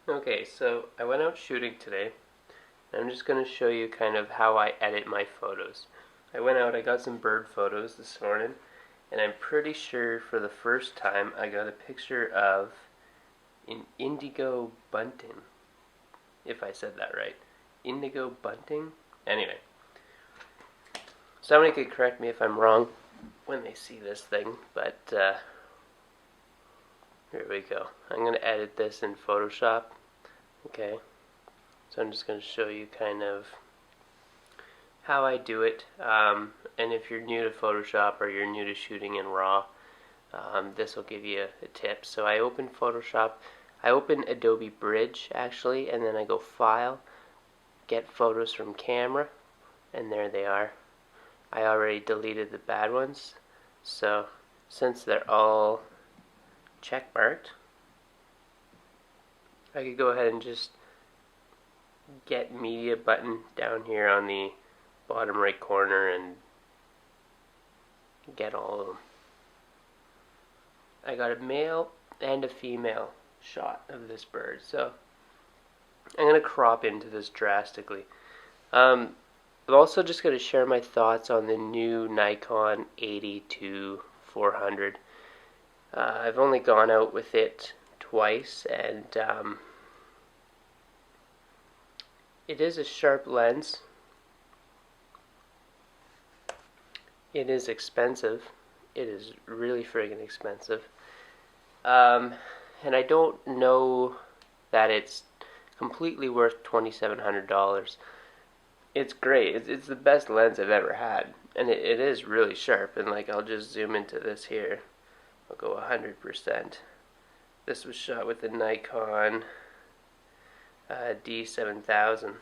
Okay, so I went out shooting today. I'm just going to show you kind of how I edit my photos. I went out, I got some bird photos this morning, and I'm pretty sure for the first time I got a picture of an indigo bunting, if I said that right. Indigo bunting? Anyway, somebody could correct me if I'm wrong when they see this thing, but here we go. I'm going to edit this in Photoshop. Okay, so I'm just going to show you kind of how I do it. And if you're new to Photoshop or you're new to shooting in RAW, this will give you a tip. So I open Photoshop, I open Adobe Bridge actually, and then I go File, Get Photos from Camera, and there they are. I already deleted the bad ones, so since they're all check marked, I could go ahead and just Get Media button down here on the bottom right corner and get all of them. I got a male and a female shot of this bird, so I'm going to crop into this drastically. I'm also just going to share my thoughts on the new Nikon 80-400. I've only gone out with it twice, and it is a sharp lens. It is expensive. It is really friggin' expensive. And I don't know that it's completely worth $2,700. It's great. It's the best lens I've ever had, and it is really sharp. And like, I'll just zoom into this here. I'll go 100%. This was shot with the Nikon D7000.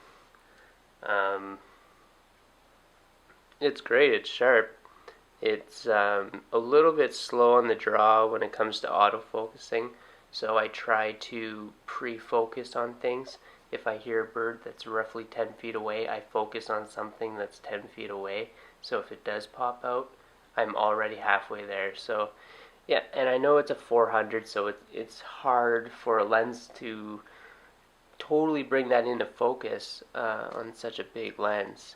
It's great. It's sharp. It's a little bit slow on the draw when it comes to autofocusing, so I try to pre-focus on things. If I hear a bird that's roughly 10 feet away, I focus on something that's 10 feet away, so if it does pop out, I'm already halfway there. So yeah, and I know it's a 400, so it's hard for a lens to totally bring that into focus on such a big lens.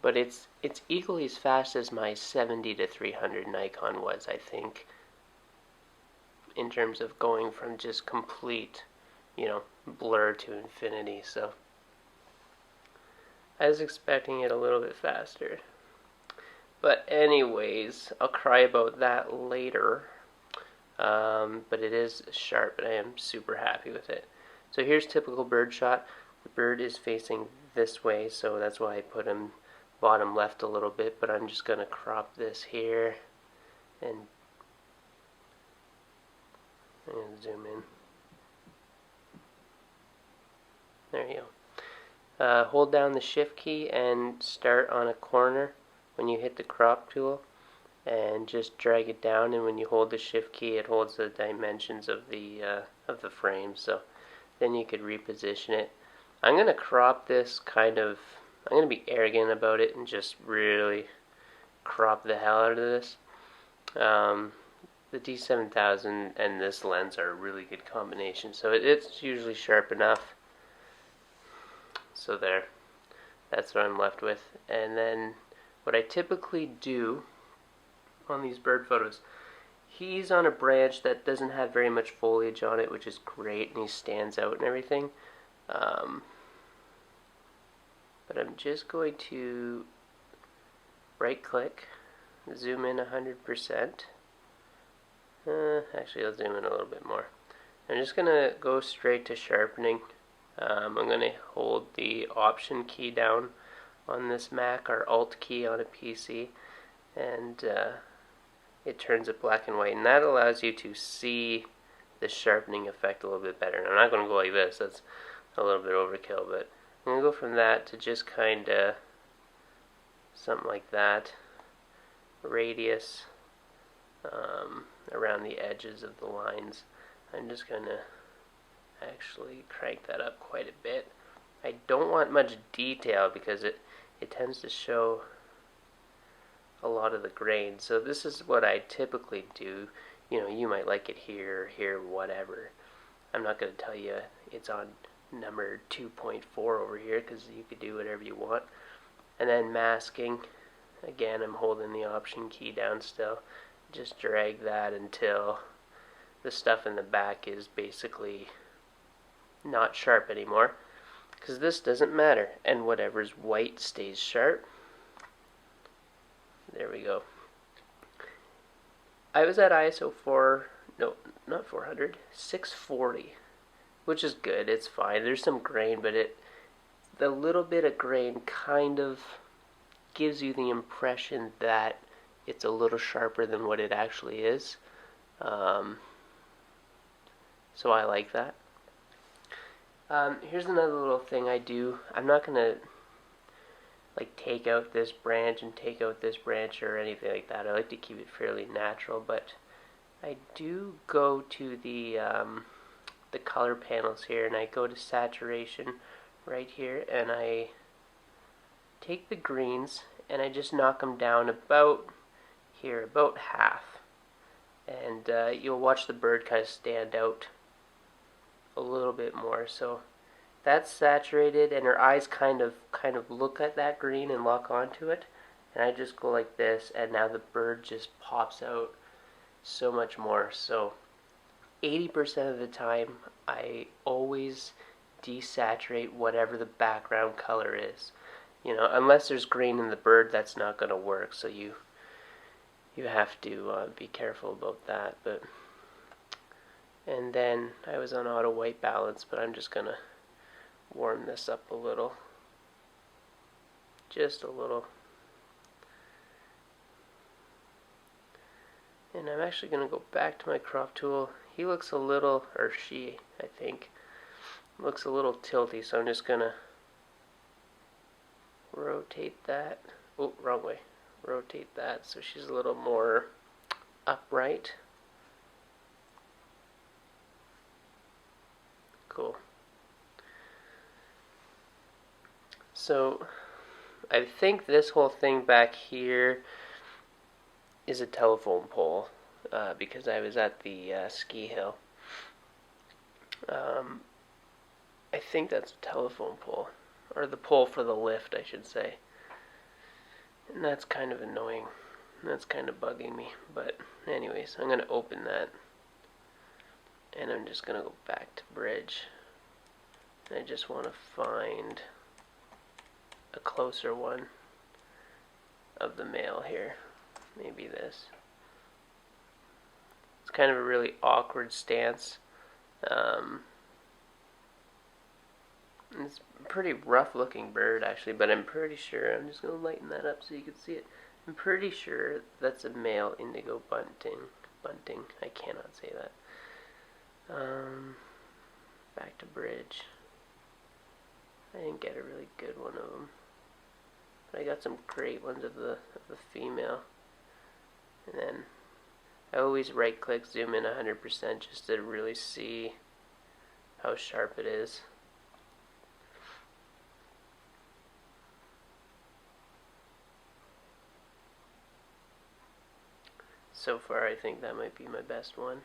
But it's equally as fast as my 70-300 Nikon was, I think, in terms of going from just complete, blur to infinity. So I was expecting it a little bit faster. But anyways, I'll cry about that later. But it is sharp, and I am super happy with it. So here's typical bird shot. The bird is facing this way, so that's why I put him bottom left a little bit, but I'm just going to crop this here and zoom in. There you go. Hold down the shift key and start on a corner when you hit the crop tool, and just drag it down, and when you hold the shift key it holds the dimensions of the frame, so then you could reposition it. I'm going to crop this I'm going to be arrogant about it and just really crop the hell out of this. The D7000 and this lens are a really good combination, so it's usually sharp enough. So there, that's what I'm left with. And then what I typically do on these bird photos, he's on a branch that doesn't have very much foliage on it, which is great, and he stands out and everything. But I'm just going to right click, zoom in 100%. Actually, I'll zoom in a little bit more. I'm just going to go straight to sharpening. I'm going to hold the Option key down on this Mac, or Alt key on a PC, and it turns it black and white, and that allows you to see the sharpening effect a little bit better. And I'm not going to go like this, that's a little bit overkill, but I'm going to go from that to just kind of something like that, radius around the edges of the lines. I'm just going to actually crank that up quite a bit. I don't want much detail because it tends to show a lot of the grain. So this is what I typically do. You might like it here, here, whatever. I'm not going to tell you it's on number 2.4 over here because you could do whatever you want. And then masking, again, I'm holding the Option key down still. Just drag that until the stuff in the back is basically not sharp anymore, because this doesn't matter, and whatever's white stays sharp. There we go. I was at ISO 640, which is good. It's fine. There's some grain, but the little bit of grain kind of gives you the impression that it's a little sharper than what it actually is. So I like that. Here's another little thing I do. I'm not going to like take out this branch and take out this branch or anything like that. I like to keep it fairly natural, but I do go to the color panels here, and I go to saturation right here, and I take the greens and I just knock them down about here, about half, and you'll watch the bird kind of stand out a little bit more. So that's saturated, and her eyes kind of look at that green and lock onto it, and I just go like this, and now the bird just pops out so much more. So 80% of the time I always desaturate whatever the background color is. You know, unless there's green in the bird, that's not going to work, so you have to be careful about that. But and then I was on auto white balance, but I'm just going to warm this up a little. Just a little. And I'm actually going to go back to my crop tool. He looks a little, or she, I think, looks a little tilty, so I'm just going to rotate that. Oh, wrong way. Rotate that so she's a little more upright. Cool. So I think this whole thing back here is a telephone pole, because I was at the ski hill. I think that's a telephone pole, or the pole for the lift, I should say. And that's kind of annoying. That's kind of bugging me. But anyways, I'm going to open that, and I'm just going to go back to bridge. And I just want to find a closer one of the male here. Maybe this. It's kind of a really awkward stance. It's a pretty rough looking bird actually, but I'm pretty sure, I'm just going to lighten that up so you can see it. I'm pretty sure that's a male indigo bunting. I cannot say that. Back to bridge. I didn't get a really good one of them, but I got some great ones of the female. And then I always right click, zoom in 100% just to really see how sharp it is. So far I think that might be my best one.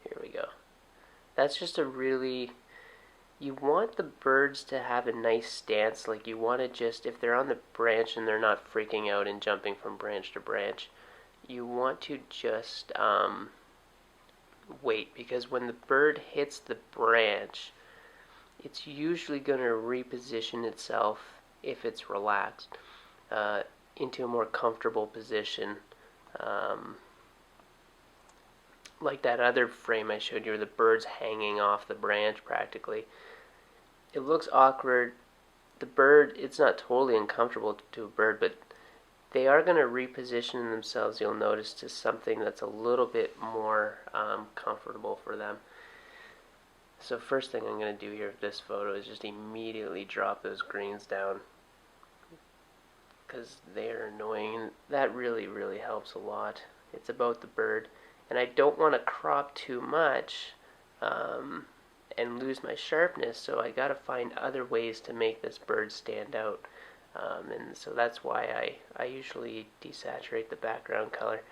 Here we go. That's just a really, you want the birds to have a nice stance. Like you want to just, if they're on the branch and they're not freaking out and jumping from branch to branch, you want to just wait, because when the bird hits the branch, it's usually going to reposition itself, if it's relaxed, into a more comfortable position. Like that other frame I showed you where the bird's hanging off the branch practically. It looks awkward. The bird, it's not totally uncomfortable to a bird, but they are going to reposition themselves, you'll notice, to something that's a little bit more comfortable for them. So first thing I'm going to do here with this photo is just immediately drop those greens down, because they are annoying, and that really, really helps a lot. It's about the bird, and I don't want to crop too much and lose my sharpness, so I got to find other ways to make this bird stand out. And so that's why I usually desaturate the background color.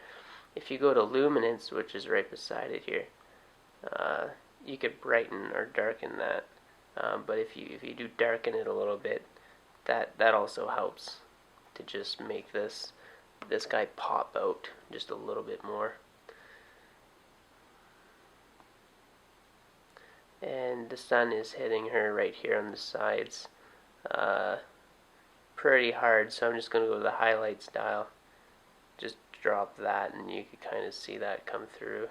If you go to luminance, which is right beside it here, you could brighten or darken that. But if you do darken it a little bit, that also helps to just make this guy pop out just a little bit more. And the sun is hitting her right here on the sides pretty hard, so I'm just going to go to the highlights dial. Just drop that and you can kind of see that come through.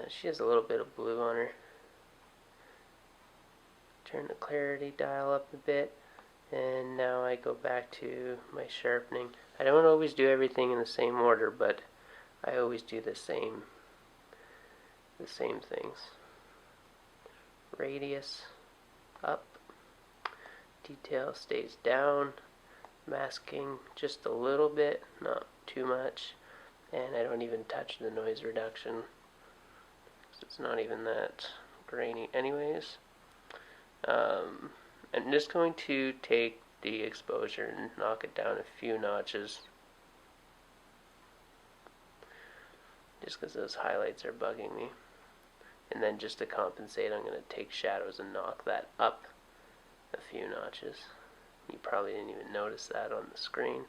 She has a little bit of blue on her. Turn the clarity dial up a bit, and now I go back to my sharpening. I don't always do everything in the same order, but I always do the same things. Radius up, detail stays down, masking just a little bit, not too much, and I don't even touch the noise reduction. It's not even that grainy anyways. I'm just going to take the exposure and knock it down a few notches, just because those highlights are bugging me. And then just to compensate, I'm going to take shadows and knock that up a few notches. You probably didn't even notice that on the screen.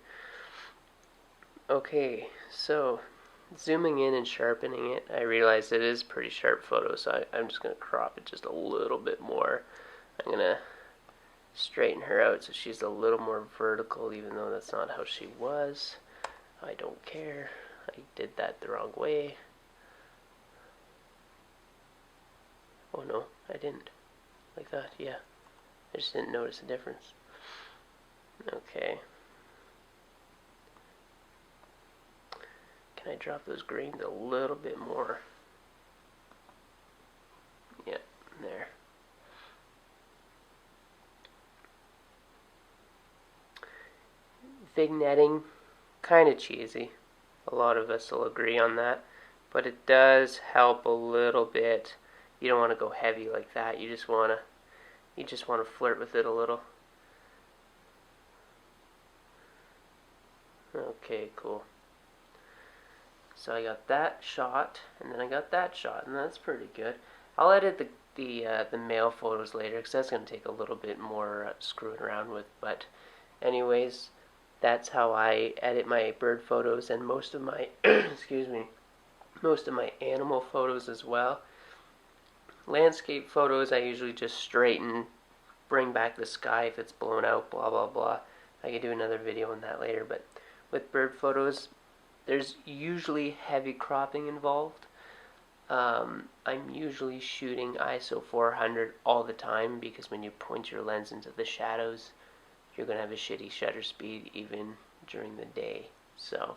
Okay, so zooming in and sharpening it, I realize it is pretty sharp photo, so I'm just going to crop it just a little bit more. I'm going to straighten her out so she's a little more vertical, even though that's not how she was. I don't care. I did that the wrong way. Oh no, I didn't. Like that, yeah. I just didn't notice a difference. Okay. Can I drop those greens a little bit more? Yeah, there. Vignetting, kind of cheesy. A lot of us will agree on that. But it does help a little bit. You don't want to go heavy like that. You just want to flirt with it a little. Okay, cool. So I got that shot, and then I got that shot, and that's pretty good. I'll edit the male photos later, because that's going to take a little bit more screwing around with. But anyways, that's how I edit my bird photos and most of my excuse me, most of my animal photos as well. Landscape photos I usually just straighten, bring back the sky if it's blown out, blah blah blah. I could do another video on that later, but with bird photos, there's usually heavy cropping involved. I'm usually shooting ISO 400 all the time, because when you point your lens into the shadows, you're going to have a shitty shutter speed even during the day. So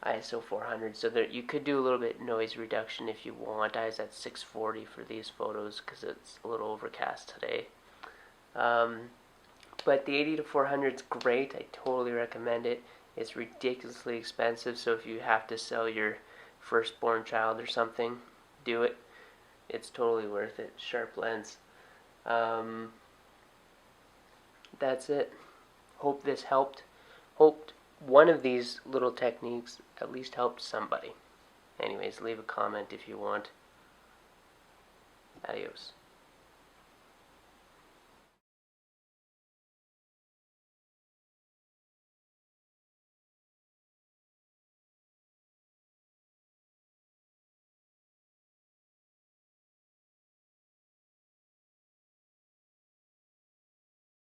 ISO 400. So there, you could do a little bit noise reduction if you want. I was at 640 for these photos because it's a little overcast today. But the 80 to 400 is great. I totally recommend it. It's ridiculously expensive, so if you have to sell your firstborn child or something, do it. It's totally worth it. Sharp lens. That's it. Hope this helped. Hope one of these little techniques at least helped somebody. Anyways, leave a comment if you want. Adios.